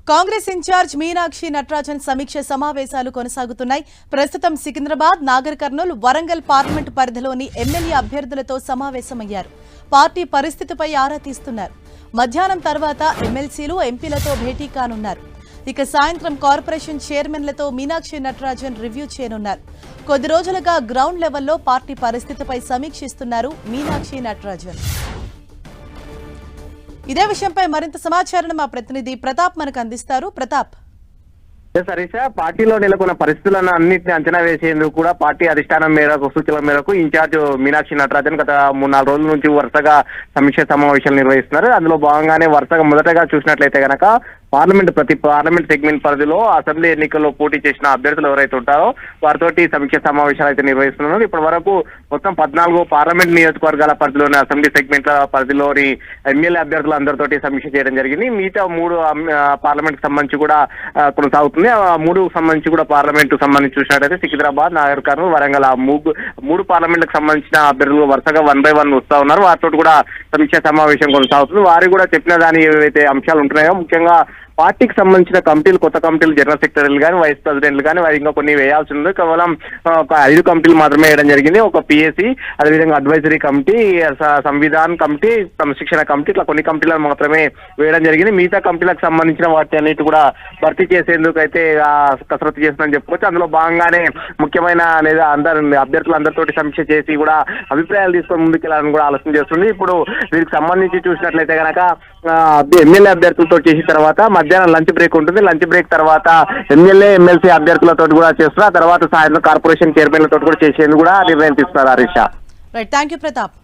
Congress incharge Meenakshi Natarajan సమీక్ష సమావేశాలు కొనసాగుతున్నాయి. ప్రస్తుతం సికింద్రాబాద్, నాగర్ కర్నూల్, వరంగల్ పార్లమెంటు పరిధిలోని ఎమ్మెల్యే అభ్యర్థులతో సమావేశమయ్యారు. పార్టీ పరిస్థితిపై ఆరా తీస్తున్నారు. మధ్యాహ్నం తర్వాత ఎమ్మెల్సీలు, ఎంపీలతో భేటీ కానున్నారు. ఇక సాయంత్రం కార్పొరేషన్ చైర్మన్లతో మీనాక్షి నటరాజన్ రివ్యూ చేయనున్నారు. కొద్ది రోజులుగా గ్రౌండ్ లెవెల్లో పార్టీ పరిస్థితిపై సమీక్షిస్తున్నారు మీనాక్షి నటరాజన్. ఇదే విషయంపై మరింత సమాచారం మా ప్రతినిధి ప్రతాప్ మనకు అందిస్తారు. ప్రతాప్, హరీష, పార్టీలో నెలకొన్న పరిస్థితులను అన్నింటినీ అంచనా వేసేందుకు కూడా పార్టీ అధిష్టానం మేరకు సూచనల మేరకు ఇన్ఛార్జ్ మీనాక్షి నటరాజన్ గత 3-4 రోజుల నుంచి వరుసగా సమీక్ష సమావేశాలు నిర్వహిస్తున్నారు. అందులో భాగంగానే వరుసగా మొదటగా చూసినట్లయితే గనక ప్రతి పార్లమెంట్ సెగ్మెంట్ పరిధిలో అసెంబ్లీ ఎన్నికల్లో పోటీ చేసిన అభ్యర్థులు ఎవరైతే ఉంటారో వారితోటి సమీక్ష సమావేశాలు అయితే నిర్వహిస్తున్నారు. ఇప్పటి వరకు మొత్తం 14 పార్లమెంట్ నియోజకవర్గాల పరిధిలోని అసెంబ్లీ సెగ్మెంట్ల పరిధిలోని ఎమ్మెల్యే అభ్యర్థులు అందరితోటి సమీక్ష చేయడం జరిగింది. మిగతా 3 పార్లమెంట్ సంబంధించి కూడా కొనసాగుతుంది. ఆ 3 సంబంధించి కూడా పార్లమెంట్ సంబంధించి చూసినట్టయితే సికింద్రాబాద్, నాగర్ కర్నూల్, వరంగల్ 3 పార్లమెంట్లకు సంబంధించిన అభ్యర్థులు వరుసగా 1 by 1 వస్తా ఉన్నారు. వారితో కూడా సమీక్ష సమావేశం కొనసాగుతుంది. వారు కూడా చెప్పిన దాని ఏవైతే అంశాలు ఉంటున్నాయో, ముఖ్యంగా పార్టీకి సంబంధించిన కమిటీలు, కొత్త కమిటీలు, జనరల్ సెక్రటరీలు కానీ, వైస్ ప్రెసిడెంట్లు కానీ వారి ఇంకా కొన్ని వేయాల్సి ఉంది. కేవలం ఒక 5 కమిటీలు మాత్రమే వేయడం జరిగింది. ఒక పిఎస్సి, అదేవిధంగా అడ్వైజరీ కమిటీ, సంవిధాన్ కమిటీ, క్రమశిక్షణ కమిటీ, ఇట్లా కొన్ని కమిటీలను మాత్రమే వేయడం జరిగింది. మిగతా కమిటీలకు సంబంధించిన వాటి అన్నిటి కూడా భర్తీ చేసేందుకు అయితే కసరత్తు చేస్తుందని చెప్పుకోవచ్చు. అందులో భాగంగానే ముఖ్యమైన లేదా అభ్యర్థులందరితోటి సమీక్ష చేసి కూడా అభిప్రాయాలు తీసుకొని ముందుకెళ్లాలని కూడా ఆలోచన చేస్తుంది. ఇప్పుడు వీరికి సంబంధించి చూసినట్లయితే కనుక ఎమ్మెల్యే అభ్యర్థులతో చేసిన తర్వాత మధ్యాహ్నం లంచ్ బ్రేక్ ఉంటుంది. లంచ్ బ్రేక్ తర్వాత ఎమ్మెల్యే, ఎమ్మెల్సీ అభ్యర్థులతో కూడా చేస్తున్నారు. తర్వాత సాయంత్రం కార్పొరేషన్ చైర్మన్లతో కూడా చేసేందుకు కూడా నిర్ణయం తీసుకున్నారు. Harish, right, thank you Pratap.